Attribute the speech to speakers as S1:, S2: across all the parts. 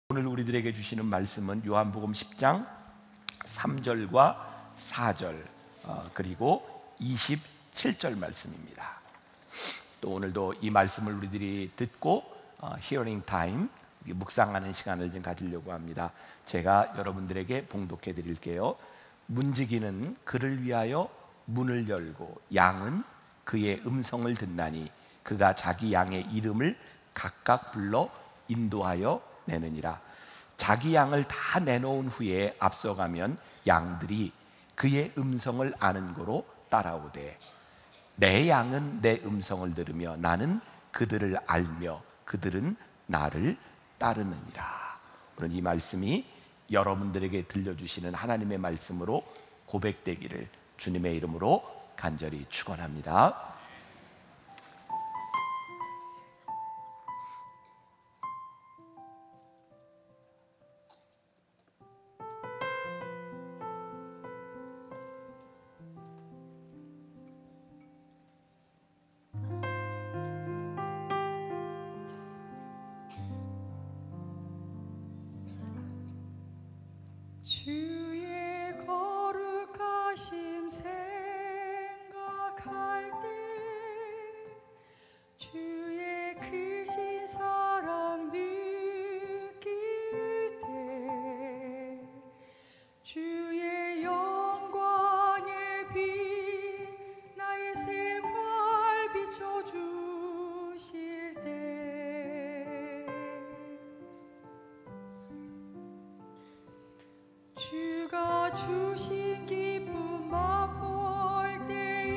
S1: 오늘 우리들에게 주시는 말씀은 요한복음 10장 3절과 4절 그리고 27절 말씀입니다. 또 오늘도 이 말씀을 우리들이 듣고 히어링 타임, 묵상하는 시간을 좀 가지려고 합니다. 제가 여러분들에게 봉독해 드릴게요. 문지기는 그를 위하여 문을 열고 양은 그의 음성을 듣나니 그가 자기 양의 이름을 각각 불러 인도하여 내느니라. 자기 양을 다 내놓은 후에 앞서가면 양들이 그의 음성을 아는 고로 따라오되 내 양은 내 음성을 들으며 나는 그들을 알며 그들은 나를 따르느니라. 오늘 이 말씀이 여러분들에게 들려주시는 하나님의 말씀으로 고백되기를 주님의 이름으로 간절히 축원합니다.
S2: 주의 거룩하심 생각할 때 주의 크신 사랑 느낄 때 주의 영광의 빛 나의 생활 비춰주실 때 주가 주신 기쁨 맛볼 때에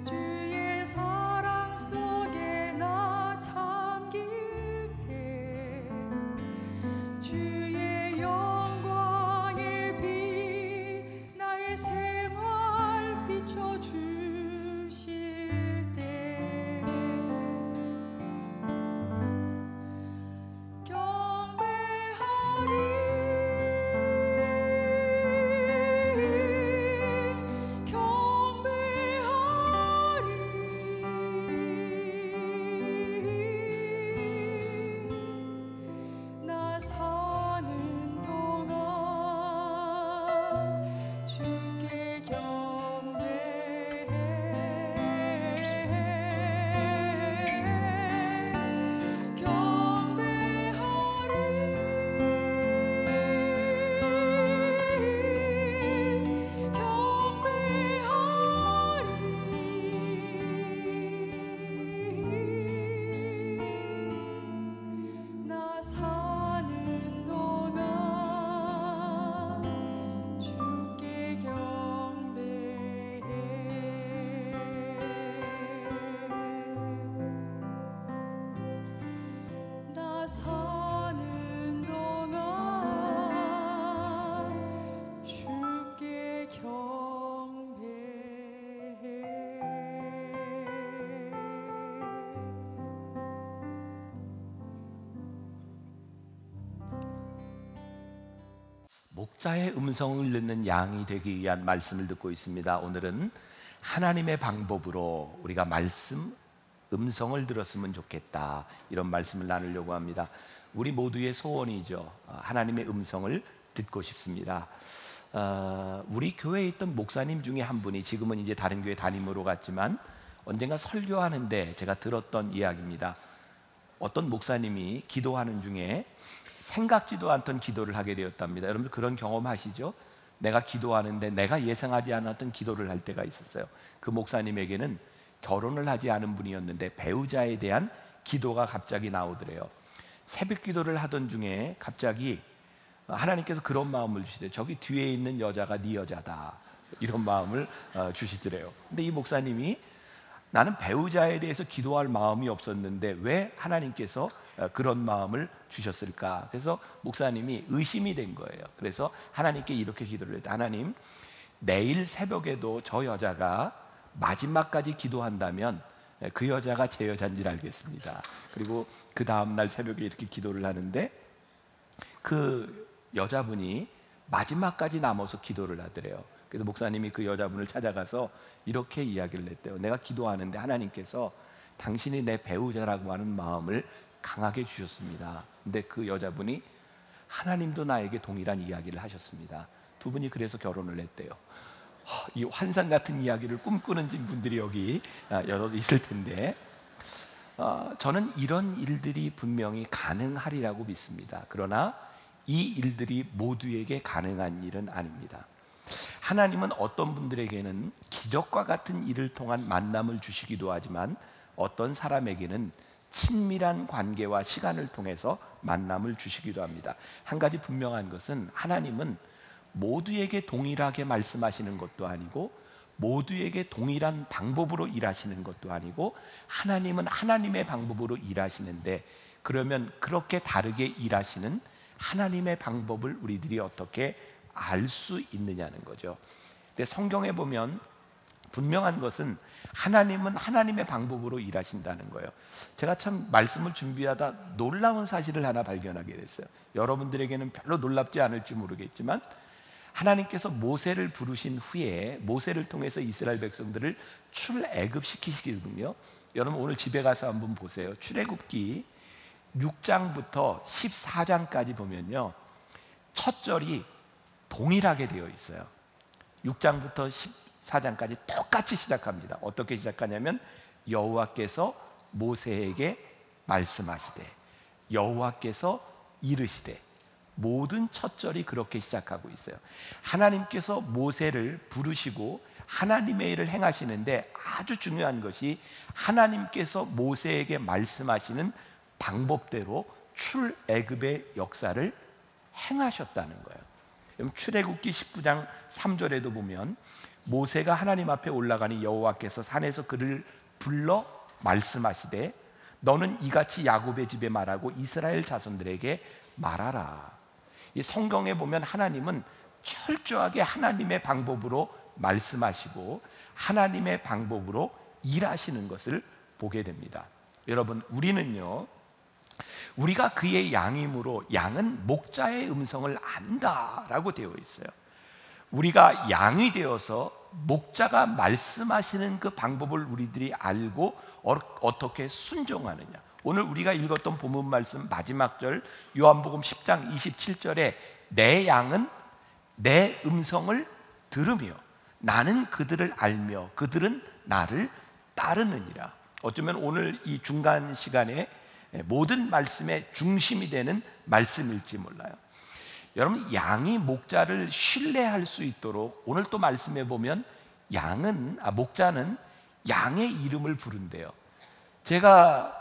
S2: 주의 사랑 속에 나 잠길 때 주의 영광의 빛 나의 생활 비춰주실 때 경배하리 나 사는 동안 주께 나 사는 동안 주께 나 사는 동안 주께
S1: 목자의 음성을 듣는 양이 되기 위한 말씀을 듣고 있습니다. 오늘은 하나님의 방법으로 우리가 음성을 들었으면 좋겠다, 이런 말씀을 나누려고 합니다. 우리 모두의 소원이죠. 하나님의 음성을 듣고 싶습니다. 우리 교회에 있던 목사님 중에 한 분이 지금은 이제 다른 교회 담임으로 갔지만 언젠가 설교하는데 제가 들었던 이야기입니다. 어떤 목사님이 기도하는 중에 생각지도 않던 기도를 하게 되었답니다. 여러분들 그런 경험 하시죠? 내가 기도하는데 내가 예상하지 않았던 기도를 할 때가 있었어요. 그 목사님에게는 결혼을 하지 않은 분이었는데 배우자에 대한 기도가 갑자기 나오더래요. 새벽 기도를 하던 중에 갑자기 하나님께서 그런 마음을 주시대요. 저기 뒤에 있는 여자가 네 여자다, 이런 마음을 주시더래요. 근데 이 목사님이 나는 배우자에 대해서 기도할 마음이 없었는데 왜 하나님께서 그런 마음을 주셨을까? 그래서 목사님이 의심이 된 거예요. 그래서 하나님께 이렇게 기도를 했다. 하나님, 내일 새벽에도 저 여자가 마지막까지 기도한다면 그 여자가 제 여자인지 알겠습니다. 그리고 그 다음날 새벽에 이렇게 기도를 하는데 그 여자분이 마지막까지 남아서 기도를 하더래요. 그래서 목사님이 그 여자분을 찾아가서 이렇게 이야기를 했대요. 내가 기도하는데 하나님께서 당신이 내 배우자라고 하는 마음을 강하게 주셨습니다. 근데 그 여자분이 하나님도 나에게 동일한 이야기를 하셨습니다. 두 분이 그래서 결혼을 했대요. 이 환상 같은 이야기를 꿈꾸는 분들이 여기 여러 있을 텐데, 저는 이런 일들이 분명히 가능하리라고 믿습니다. 그러나 이 일들이 모두에게 가능한 일은 아닙니다. 하나님은 어떤 분들에게는 기적과 같은 일을 통한 만남을 주시기도 하지만 어떤 사람에게는 친밀한 관계와 시간을 통해서 만남을 주시기도 합니다. 한 가지 분명한 것은 하나님은 모두에게 동일하게 말씀하시는 것도 아니고 모두에게 동일한 방법으로 일하시는 것도 아니고, 하나님은 하나님의 방법으로 일하시는데, 그러면 그렇게 다르게 일하시는 하나님의 방법을 우리들이 어떻게 알 수 있느냐는 거죠. 근데 성경에 보면 분명한 것은 하나님은 하나님의 방법으로 일하신다는 거예요. 제가 참 말씀을 준비하다 놀라운 사실을 하나 발견하게 됐어요. 여러분들에게는 별로 놀랍지 않을지 모르겠지만, 하나님께서 모세를 부르신 후에 모세를 통해서 이스라엘 백성들을 출애굽시키시거든요. 여러분 오늘 집에 가서 한번 보세요. 출애굽기 6장부터 14장까지 보면요, 첫 절이 동일하게 되어 있어요. 6장부터 14장까지 똑같이 시작합니다. 어떻게 시작하냐면 여호와께서 모세에게 말씀하시되, 여호와께서 이르시되, 모든 첫 절이 그렇게 시작하고 있어요. 하나님께서 모세를 부르시고 하나님의 일을 행하시는데, 아주 중요한 것이 하나님께서 모세에게 말씀하시는 방법대로 출애굽의 역사를 행하셨다는 거예요. 출애굽기 19장 3절에도 보면 모세가 하나님 앞에 올라가니 여호와께서 산에서 그를 불러 말씀하시되, 너는 이같이 야곱의 집에 말하고 이스라엘 자손들에게 말하라. 이 성경에 보면 하나님은 철저하게 하나님의 방법으로 말씀하시고 하나님의 방법으로 일하시는 것을 보게 됩니다. 여러분, 우리는요, 우리가 그의 양이므로 양은 목자의 음성을 안다라고 되어 있어요. 우리가 양이 되어서 목자가 말씀하시는 그 방법을 우리들이 알고 어떻게 순종하느냐. 오늘 우리가 읽었던 본문 말씀 마지막 절 요한복음 10장 27절에 내 양은 내 음성을 들으며 나는 그들을 알며 그들은 나를 따르느니라. 어쩌면 오늘 이 중간 시간에 모든 말씀의 중심이 되는 말씀일지 몰라요. 여러분, 양이 목자를 신뢰할 수 있도록 오늘 또 말씀해 보면 목자는 양의 이름을 부른대요. 제가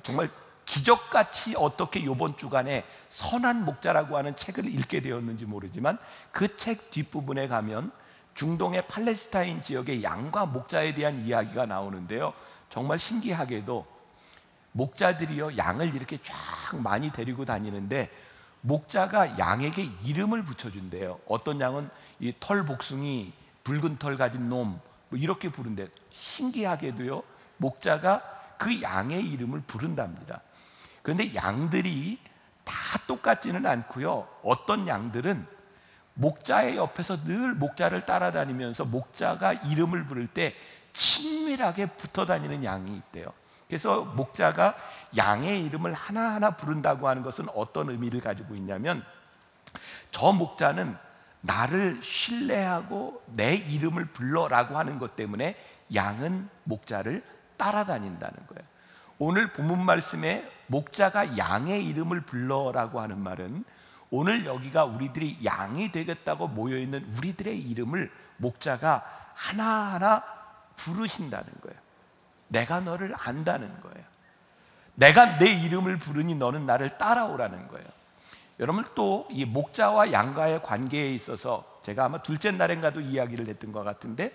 S1: 정말 기적같이 어떻게 이번 주간에 선한 목자라고 하는 책을 읽게 되었는지 모르지만, 그 책 뒷부분에 가면 중동의 팔레스타인 지역의 양과 목자에 대한 이야기가 나오는데요, 정말 신기하게도 목자들이요 양을 이렇게 쫙 많이 데리고 다니는데 목자가 양에게 이름을 붙여준대요. 어떤 양은 이 털복숭이, 붉은 털 가진 놈, 뭐 이렇게 부른대. 신기하게도요 목자가 그 양의 이름을 부른답니다. 그런데 양들이 다 똑같지는 않고요, 어떤 양들은 목자의 옆에서 늘 목자를 따라다니면서 목자가 이름을 부를 때 친밀하게 붙어 다니는 양이 있대요. 그래서 목자가 양의 이름을 하나하나 부른다고 하는 것은 어떤 의미를 가지고 있냐면, 저 목자는 나를 신뢰하고 내 이름을 불러라고 하는 것 때문에 양은 목자를 따라다닌다는 거예요. 오늘 본문 말씀에 목자가 양의 이름을 불러라고 하는 말은, 오늘 여기가 우리들이 양이 되겠다고 모여있는 우리들의 이름을 목자가 하나하나 부르신다는 거예요. 내가 너를 안다는 거예요. 내가 내 이름을 부르니 너는 나를 따라오라는 거예요. 여러분, 또 이 목자와 양과의 관계에 있어서 제가 아마 둘째 날인가도 이야기를 했던 것 같은데,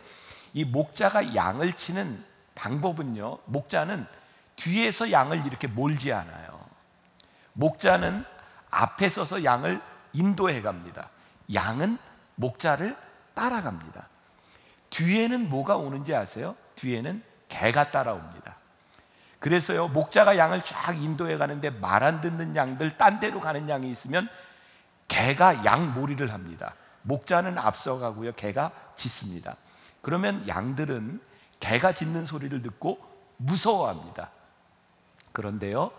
S1: 이 목자가 양을 치는 방법은요, 목자는 뒤에서 양을 이렇게 몰지 않아요. 목자는 앞에 서서 양을 인도해 갑니다. 양은 목자를 따라갑니다. 뒤에는 뭐가 오는지 아세요? 뒤에는 개가 따라옵니다. 그래서요, 목자가 양을 쫙 인도해 가는데 말 안 듣는 양들, 딴 데로 가는 양이 있으면 개가 양 몰이를 합니다. 목자는 앞서가고요, 개가 짖습니다. 그러면 양들은 개가 짖는 소리를 듣고 무서워합니다. 그런데요,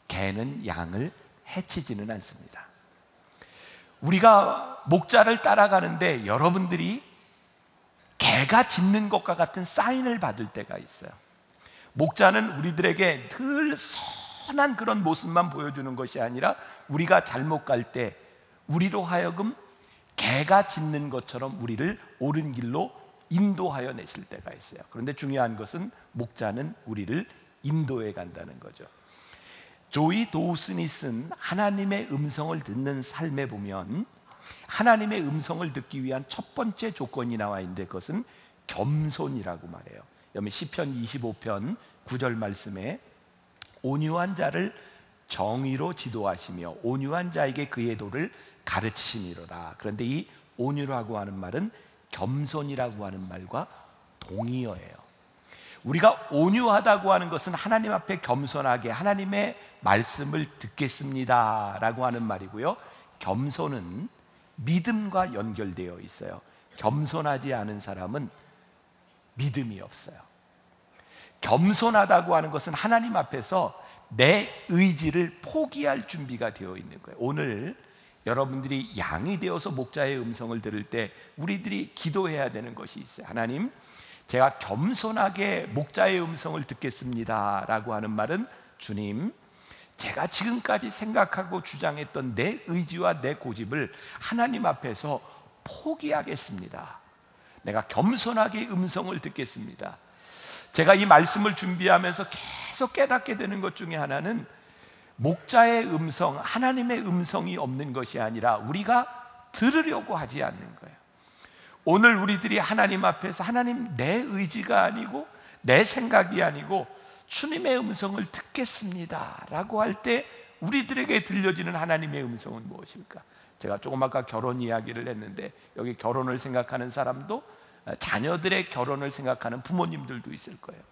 S1: 개는 양을 해치지는 않습니다. 우리가 목자를 따라가는데 여러분들이 개가 짖는 것과 같은 사인을 받을 때가 있어요. 목자는 우리들에게 늘 선한 그런 모습만 보여주는 것이 아니라 우리가 잘못 갈 때 우리로 하여금 개가 짖는 것처럼 우리를 옳은 길로 인도하여 내실 때가 있어요. 그런데 중요한 것은 목자는 우리를 인도해 간다는 거죠. 조이 도우슨이 쓴 하나님의 음성을 듣는 삶에 보면 하나님의 음성을 듣기 위한 첫 번째 조건이 나와 있는데 그것은 겸손이라고 말해요. 여러분 시편 25편 9절 말씀에 온유한 자를 정의로 지도하시며 온유한 자에게 그의 도를 가르치시니로다. 그런데 이 온유라고 하는 말은 겸손이라고 하는 말과 동의어예요. 우리가 온유하다고 하는 것은 하나님 앞에 겸손하게 하나님의 말씀을 듣겠습니다 라고 하는 말이고요, 겸손은 믿음과 연결되어 있어요. 겸손하지 않은 사람은 믿음이 없어요. 겸손하다고 하는 것은 하나님 앞에서 내 의지를 포기할 준비가 되어 있는 거예요. 오늘 여러분들이 양이 되어서 목자의 음성을 들을 때 우리들이 기도해야 되는 것이 있어요. 하나님, 제가 겸손하게 목자의 음성을 듣겠습니다 라고 하는 말은, 주님, 제가 지금까지 생각하고 주장했던 내 의지와 내 고집을 하나님 앞에서 포기하겠습니다. 내가 겸손하게 음성을 듣겠습니다. 제가 이 말씀을 준비하면서 계속 깨닫게 되는 것 중에 하나는 목자의 음성, 하나님의 음성이 없는 것이 아니라 우리가 들으려고 하지 않는 거예요. 오늘 우리들이 하나님 앞에서 하나님, 내 의지가 아니고 내 생각이 아니고 주님의 음성을 듣겠습니다 라고 할 때 우리들에게 들려지는 하나님의 음성은 무엇일까? 제가 조금 아까 결혼 이야기를 했는데 여기 결혼을 생각하는 사람도 자녀들의 결혼을 생각하는 부모님들도 있을 거예요.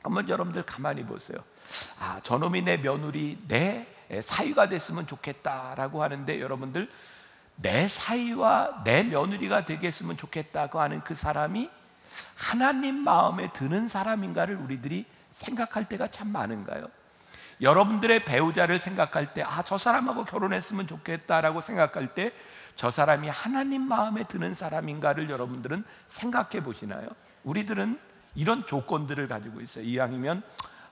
S1: 한번 여러분들 가만히 보세요. 아, 저놈이 내 며느리, 내 사위가 됐으면 좋겠다라고 하는데, 여러분들 내 사위와 내 며느리가 되겠으면 좋겠다고 하는 그 사람이 하나님 마음에 드는 사람인가를 우리들이 생각할 때가 참 많은가요? 여러분들의 배우자를 생각할 때, 아, 저 사람하고 결혼했으면 좋겠다라고 생각할 때 저 사람이 하나님 마음에 드는 사람인가를 여러분들은 생각해 보시나요? 우리들은 이런 조건들을 가지고 있어요. 이왕이면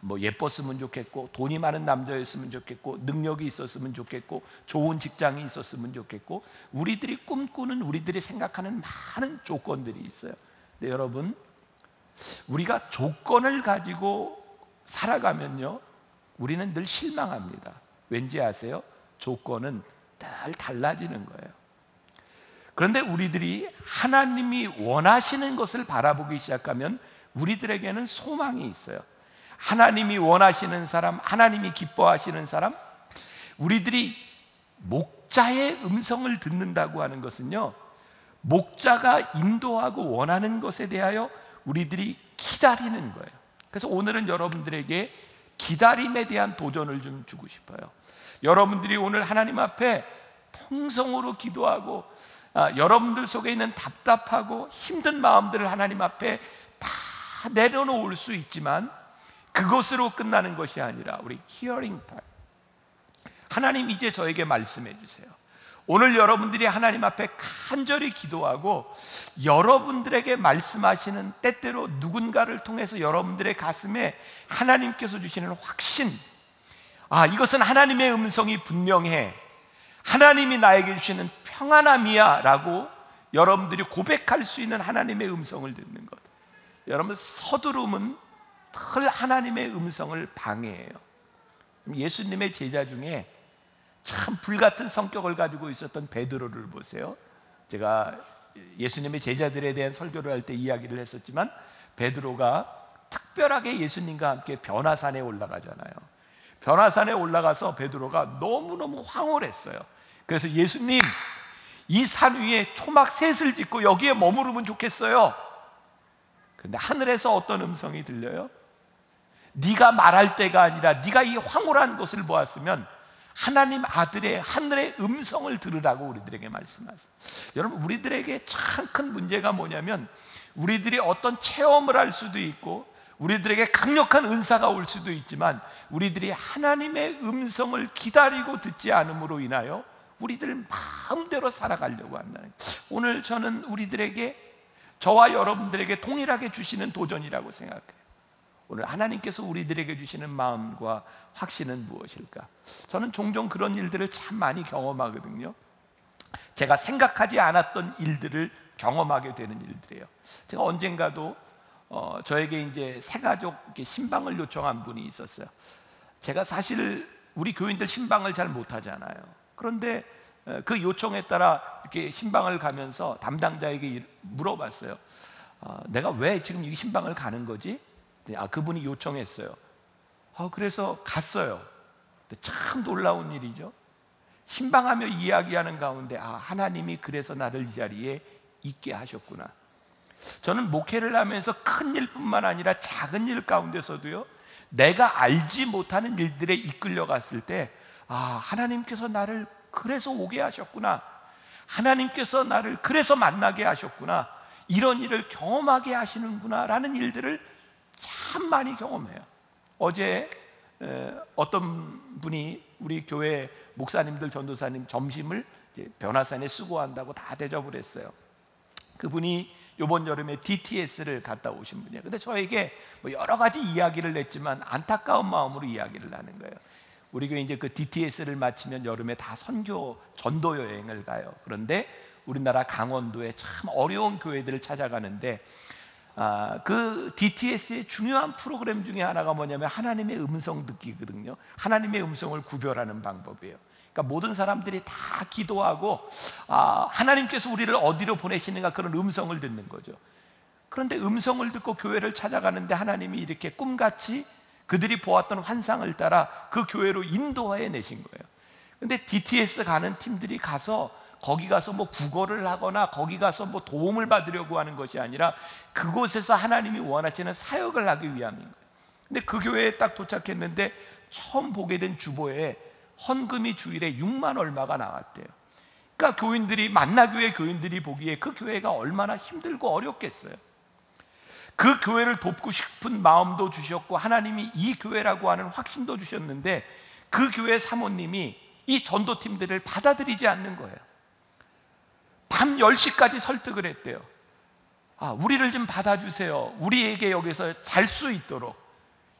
S1: 뭐 예뻤으면 좋겠고, 돈이 많은 남자였으면 좋겠고, 능력이 있었으면 좋겠고, 좋은 직장이 있었으면 좋겠고, 우리들이 꿈꾸는, 우리들이 생각하는 많은 조건들이 있어요. 근데 여러분, 우리가 조건을 가지고 살아가면요, 우리는 늘 실망합니다. 왠지 아세요? 조건은 늘 달라지는 거예요. 그런데 우리들이 하나님이 원하시는 것을 바라보기 시작하면 우리들에게는 소망이 있어요. 하나님이 원하시는 사람, 하나님이 기뻐하시는 사람, 우리들이 목자의 음성을 듣는다고 하는 것은요, 목자가 인도하고 원하는 것에 대하여 우리들이 기다리는 거예요. 그래서 오늘은 여러분들에게 기다림에 대한 도전을 좀 주고 싶어요. 여러분들이 오늘 하나님 앞에 통성으로 기도하고 여러분들 속에 있는 답답하고 힘든 마음들을 하나님 앞에 다 내려놓을 수 있지만 그것으로 끝나는 것이 아니라 우리 hearing time, 하나님 이제 저에게 말씀해 주세요. 오늘 여러분들이 하나님 앞에 간절히 기도하고 여러분들에게 말씀하시는, 때때로 누군가를 통해서 여러분들의 가슴에 하나님께서 주시는 확신, 아, 이것은 하나님의 음성이 분명해, 하나님이 나에게 주시는 평안함이야 라고 여러분들이 고백할 수 있는 하나님의 음성을 듣는 것. 여러분, 서두름은 늘 하나님의 음성을 방해해요. 예수님의 제자 중에 참 불같은 성격을 가지고 있었던 베드로를 보세요. 제가 예수님의 제자들에 대한 설교를 할 때 이야기를 했었지만, 베드로가 특별하게 예수님과 함께 변화산에 올라가잖아요. 변화산에 올라가서 베드로가 너무너무 황홀했어요. 그래서 예수님, 이 산 위에 초막 셋을 짓고 여기에 머무르면 좋겠어요. 그런데 하늘에서 어떤 음성이 들려요? 네가 말할 때가 아니라 네가 이 황홀한 것을 보았으면 하나님 아들의 하늘의 음성을 들으라고 우리들에게 말씀하세요. 여러분, 우리들에게 참 큰 문제가 뭐냐면 우리들이 어떤 체험을 할 수도 있고 우리들에게 강력한 은사가 올 수도 있지만 우리들이 하나님의 음성을 기다리고 듣지 않음으로 인하여 우리들 마음대로 살아가려고 한다는 거예요. 오늘 저는 우리들에게, 저와 여러분들에게 동일하게 주시는 도전이라고 생각해요. 오늘 하나님께서 우리들에게 주시는 마음과 확신은 무엇일까? 저는 종종 그런 일들을 참 많이 경험하거든요. 제가 생각하지 않았던 일들을 경험하게 되는 일들이에요. 제가 언젠가도 저에게 이제 새가족 신방을 요청한 분이 있었어요. 제가 사실 우리 교인들 신방을 잘 못하잖아요. 그런데 그 요청에 따라 이렇게 신방을 가면서 담당자에게 물어봤어요. 내가 왜 지금 이 신방을 가는 거지? 그분이 요청했어요. 그래서 갔어요. 참 놀라운 일이죠. 신방하며 이야기하는 가운데 하나님이 그래서 나를 이 자리에 있게 하셨구나. 저는 목회를 하면서 큰 일뿐만 아니라 작은 일 가운데서도요, 내가 알지 못하는 일들에 이끌려 갔을 때 하나님께서 나를 그래서 오게 하셨구나, 하나님께서 나를 그래서 만나게 하셨구나, 이런 일을 경험하게 하시는구나 라는 일들을 참 많이 경험해요. 어제 어떤 분이 우리 교회 목사님들, 전도사님 점심을 변화산에 수고한다고 다 대접을 했어요. 그분이 이번 여름에 DTS를 갔다 오신 분이에요. 근데 저에게 여러 가지 이야기를 냈지만 안타까운 마음으로 이야기를 하는 거예요. 우리 교회 이제 그 DTS를 마치면 여름에 다 선교 전도 여행을 가요. 그런데 우리나라 강원도에 참 어려운 교회들을 찾아가는데 그 DTS의 중요한 프로그램 중에 하나가 뭐냐면 하나님의 음성 듣기거든요. 하나님의 음성을 구별하는 방법이에요. 그러니까 모든 사람들이 다 기도하고 하나님께서 우리를 어디로 보내시는가 그런 음성을 듣는 거죠. 그런데 음성을 듣고 교회를 찾아가는데 하나님이 이렇게 꿈같이 그들이 보았던 환상을 따라 그 교회로 인도해 내신 거예요. 그런데 DTS 가는 팀들이 가서 거기 가서 구걸을 하거나 거기 가서 도움을 받으려고 하는 것이 아니라 그곳에서 하나님이 원하시는 사역을 하기 위함인 거예요. 근데 그 교회에 딱 도착했는데 처음 보게 된 주보에 헌금이 주일에 6만 얼마가 나왔대요. 그러니까 만나교회 교인들이 보기에 그 교회가 얼마나 힘들고 어렵겠어요. 그 교회를 돕고 싶은 마음도 주셨고 하나님이 이 교회라고 하는 확신도 주셨는데 그 교회 사모님이 이 전도팀들을 받아들이지 않는 거예요. 밤 10시까지 설득을 했대요. 우리를 좀 받아주세요. 우리에게 여기서 잘 수 있도록.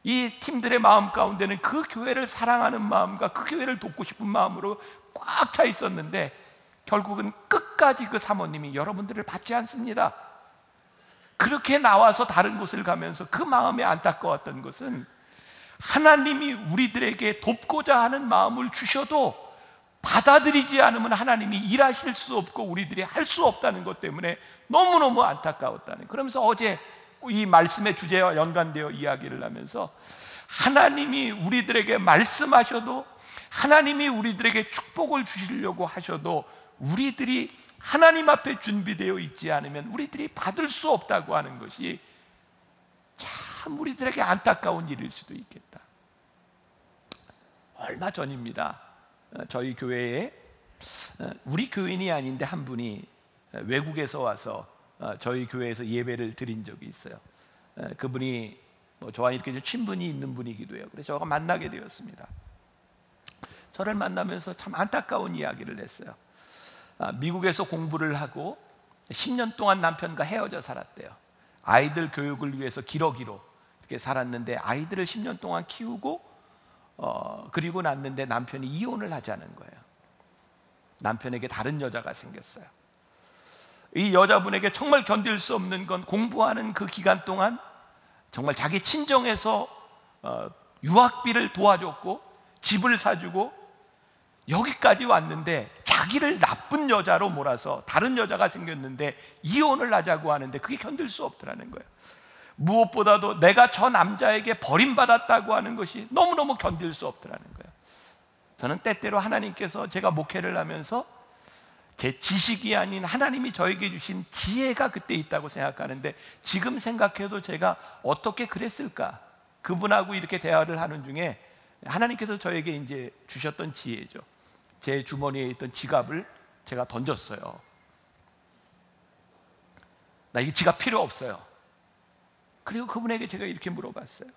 S1: 이 팀들의 마음 가운데는 그 교회를 사랑하는 마음과 그 교회를 돕고 싶은 마음으로 꽉 차 있었는데 결국은 끝까지 그 사모님이 여러분들을 받지 않습니다. 그렇게 나와서 다른 곳을 가면서 그 마음에 안타까웠던 것은 하나님이 우리들에게 돕고자 하는 마음을 주셔도 받아들이지 않으면 하나님이 일하실 수 없고 우리들이 할 수 없다는 것 때문에 너무너무 안타까웠다는. 그러면서 어제 이 말씀의 주제와 연관되어 이야기를 하면서 하나님이 우리들에게 말씀하셔도, 하나님이 우리들에게 축복을 주시려고 하셔도 우리들이 하나님 앞에 준비되어 있지 않으면 우리들이 받을 수 없다고 하는 것이 참 우리들에게 안타까운 일일 수도 있겠다. 얼마 전입니다. 저희 교회에 우리 교인이 아닌데 한 분이 외국에서 와서 저희 교회에서 예배를 드린 적이 있어요. 그분이 저와 이렇게 친분이 있는 분이기도 해요. 그래서 저가 만나게 되었습니다. 저를 만나면서 참 안타까운 이야기를 했어요. 미국에서 공부를 하고 10년 동안 남편과 헤어져 살았대요. 아이들 교육을 위해서 기러기로 이렇게 살았는데 아이들을 10년 동안 키우고 그리고 났는데 남편이 이혼을 하자는 거예요. 남편에게 다른 여자가 생겼어요. 이 여자분에게 정말 견딜 수 없는 건 공부하는 그 기간 동안 정말 자기 친정에서 유학비를 도와줬고 집을 사주고 여기까지 왔는데 자기를 나쁜 여자로 몰아서 다른 여자가 생겼는데 이혼을 하자고 하는데 그게 견딜 수 없더라는 거예요. 무엇보다도 내가 저 남자에게 버림받았다고 하는 것이 너무너무 견딜 수 없더라는 거예요. 저는 때때로 하나님께서 제가 목회를 하면서 제 지식이 아닌 하나님이 저에게 주신 지혜가 그때 있다고 생각하는데 지금 생각해도 제가 어떻게 그랬을까? 그분하고 이렇게 대화를 하는 중에 하나님께서 저에게 이제 주셨던 지혜죠. 제 주머니에 있던 지갑을 제가 던졌어요. 나 이 지갑 필요 없어요. 그리고 그분에게 제가 이렇게 물어봤어요.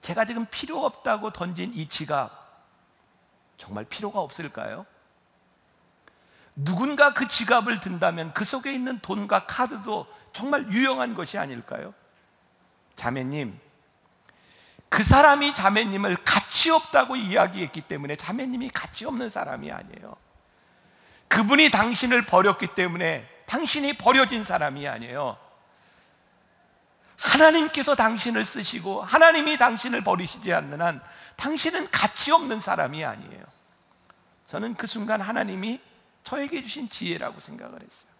S1: 제가 지금 필요 없다고 던진 이 지갑 정말 필요가 없을까요? 누군가 그 지갑을 든다면 그 속에 있는 돈과 카드도 정말 유용한 것이 아닐까요? 자매님, 그 사람이 자매님을 가치 없다고 이야기했기 때문에 자매님이 가치 없는 사람이 아니에요. 그분이 당신을 버렸기 때문에 당신이 버려진 사람이 아니에요. 하나님께서 당신을 쓰시고 하나님이 당신을 버리시지 않는 한 당신은 가치 없는 사람이 아니에요. 저는 그 순간 하나님이 저에게 주신 지혜라고 생각을 했어요.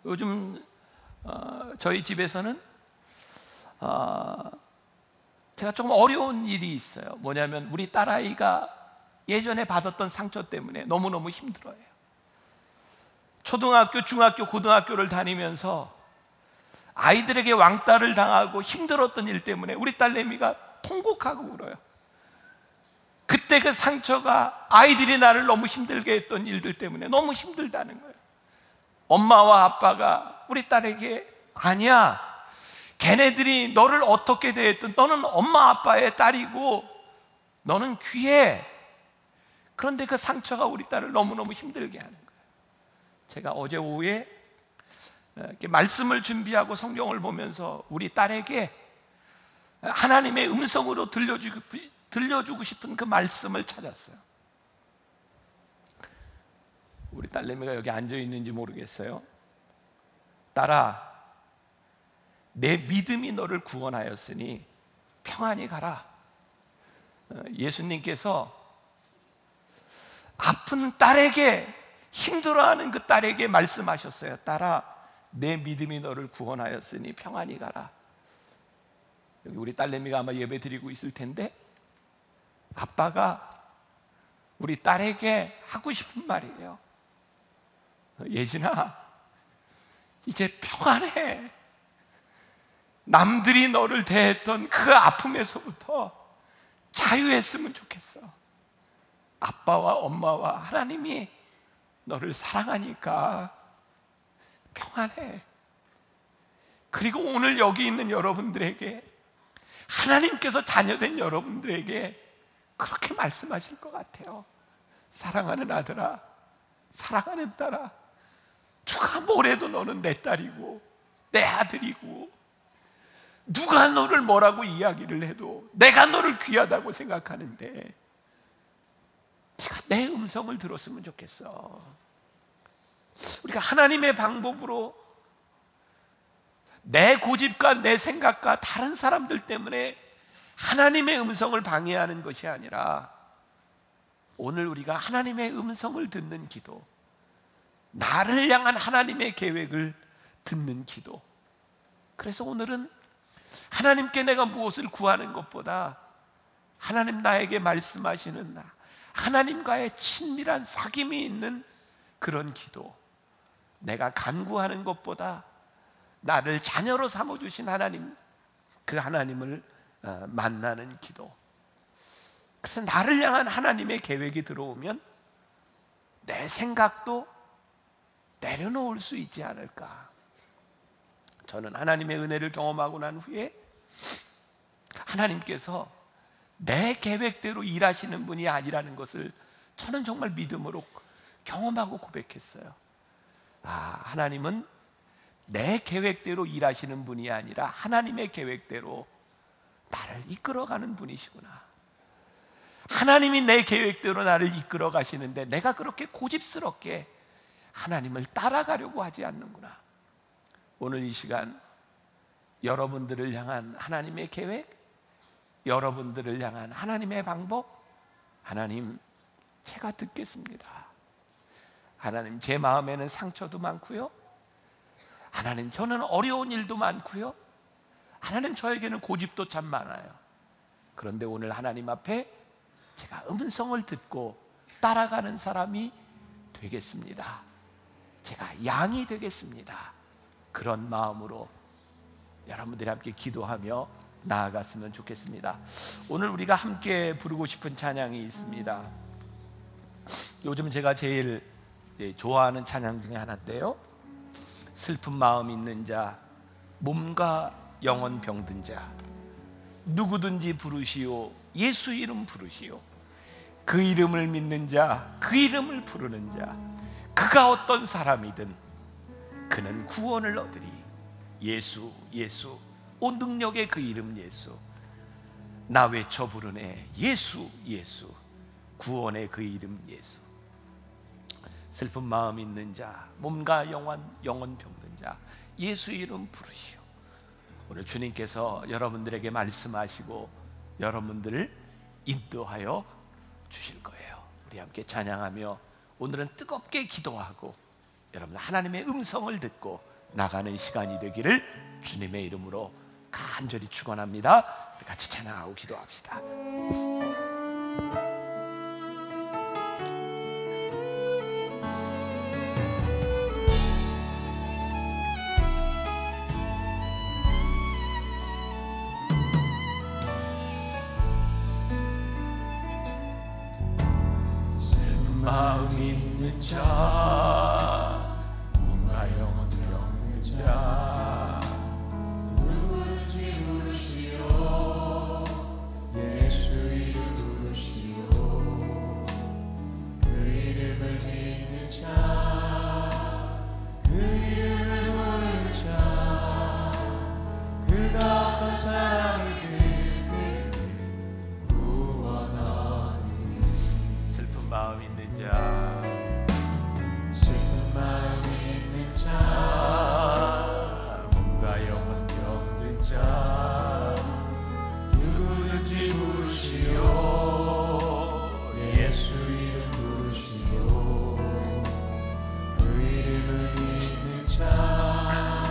S1: 요즘 저희 집에서는 제가 조금 어려운 일이 있어요. 뭐냐면 우리 딸아이가 예전에 받았던 상처 때문에 너무너무 힘들어요. 초등학교, 중학교, 고등학교를 다니면서 아이들에게 왕따를 당하고 힘들었던 일 때문에 우리 딸내미가 통곡하고 울어요. 그때 그 상처가 아이들이 나를 너무 힘들게 했던 일들 때문에 너무 힘들다는 거예요. 엄마와 아빠가 우리 딸에게 아니야, 걔네들이 너를 어떻게 대했든 너는 엄마 아빠의 딸이고 너는 귀해. 그런데 그 상처가 우리 딸을 너무너무 힘들게 하는 거예요. 제가 어제 오후에 이렇게 말씀을 준비하고 성경을 보면서 우리 딸에게 하나님의 음성으로 들려주고 싶은 그 말씀을 찾았어요. 우리 딸내미가 여기 앉아 있는지 모르겠어요. 딸아, 내 믿음이 너를 구원하였으니 평안히 가라. 예수님께서 아픈 딸에게, 힘들어하는 그 딸에게 말씀하셨어요. 딸아, 내 믿음이 너를 구원하였으니 평안히 가라. 여기 우리 딸내미가 아마 예배 드리고 있을 텐데 아빠가 우리 딸에게 하고 싶은 말이에요. 예진아, 이제 평안해. 남들이 너를 대했던 그 아픔에서부터 자유했으면 좋겠어. 아빠와 엄마와 하나님이 너를 사랑하니까 평안해. 그리고 오늘 여기 있는 여러분들에게, 하나님께서 자녀된 여러분들에게 그렇게 말씀하실 것 같아요. 사랑하는 아들아, 사랑하는 딸아, 누가 뭐래도 너는 내 딸이고 내 아들이고, 누가 너를 뭐라고 이야기를 해도 내가 너를 귀하다고 생각하는데 네가 내 음성을 들었으면 좋겠어. 우리가 하나님의 방법으로 내 고집과 내 생각과 다른 사람들 때문에 하나님의 음성을 방해하는 것이 아니라 오늘 우리가 하나님의 음성을 듣는 기도, 나를 향한 하나님의 계획을 듣는 기도. 그래서 오늘은 하나님께 내가 무엇을 구하는 것보다 하나님 나에게 말씀하시는 하나님과의 친밀한 사귐이 있는 그런 기도, 내가 간구하는 것보다 나를 자녀로 삼아주신 하나님, 그 하나님을 만나는 기도. 그래서 나를 향한 하나님의 계획이 들어오면 내 생각도 내려놓을 수 있지 않을까. 저는 하나님의 은혜를 경험하고 난 후에 하나님께서 내 계획대로 일하시는 분이 아니라는 것을 저는 정말 믿음으로 경험하고 고백했어요. 하나님은 내 계획대로 일하시는 분이 아니라 하나님의 계획대로 나를 이끌어가는 분이시구나. 하나님이 내 계획대로 나를 이끌어 가시는데 내가 그렇게 고집스럽게 하나님을 따라가려고 하지 않는구나. 오늘 이 시간 여러분들을 향한 하나님의 계획, 여러분들을 향한 하나님의 방법, 하나님, 제가 듣겠습니다. 하나님, 제 마음에는 상처도 많고요, 하나님, 저는 어려운 일도 많고요, 하나님, 저에게는 고집도 참 많아요. 그런데 오늘 하나님 앞에 제가 음성을 듣고 따라가는 사람이 되겠습니다. 제가 양이 되겠습니다. 그런 마음으로 여러분들이 함께 기도하며 나아갔으면 좋겠습니다. 오늘 우리가 함께 부르고 싶은 찬양이 있습니다. 요즘 제가 제일 좋아하는 찬양 중에 하나인데요, 슬픈 마음 있는 자 몸과 영혼 병든 자 누구든지 부르시오. 예수 이름 부르시오. 그 이름을 믿는 자, 그 이름을 부르는 자, 그가 어떤 사람이든 그는 구원을 얻으리. 예수, 예수, 온 능력의 그 이름 예수. 나 외쳐 부르네. 예수, 예수, 구원의 그 이름 예수. 슬픈 마음 있는 자, 몸과 영혼 병든 자, 예수 이름 부르시오. 오늘 주님께서 여러분들에게 말씀하시고 여러분들을 인도하여 주실 거예요. 우리 함께 찬양하며 오늘은 뜨겁게 기도하고 여러분 하나님의 음성을 듣고 나가는 시간이 되기를 주님의 이름으로 간절히 축원합니다. 같이 찬양하고 기도합시다. 마음 있는 자, 몸과 영혼 병든 자, 누구든지 부르시오. 예수 이름 부르시오. 그 이름을 믿는 자, 그 이름을 부르는 자, 그가 어떤 사람이든 구원 얻으리. 슬픈 마음 있는 자, 슬픈 마음 있는 자, 몸과 영혼 병든 자, 누구든지 부르시오. 예수 이름 부르시오. 그 이름을 믿는 자,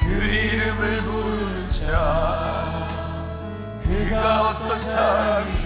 S1: 그 이름을 부르는 자, 그가 어떤 사람이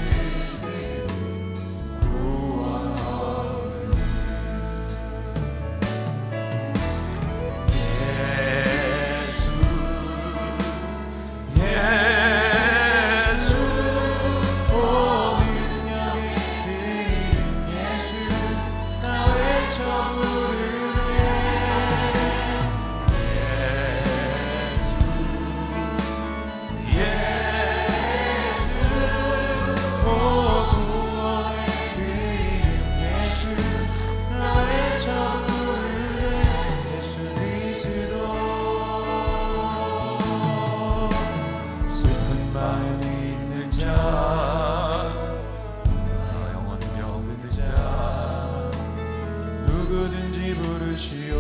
S1: 누구든지 부르시오.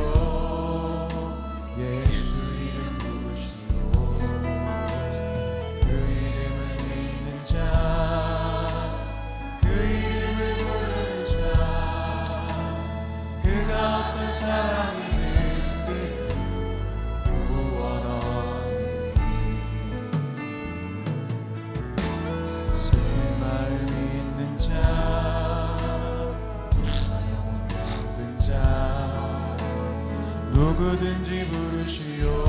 S1: 예수 이름 부르시오. 그 이름을 믿는 자, 그 이름을 부르는 자, 그가 어떤 사람이든 구원 얻으리. 슬픈 마음 있는 자, 누구든지 부르시오.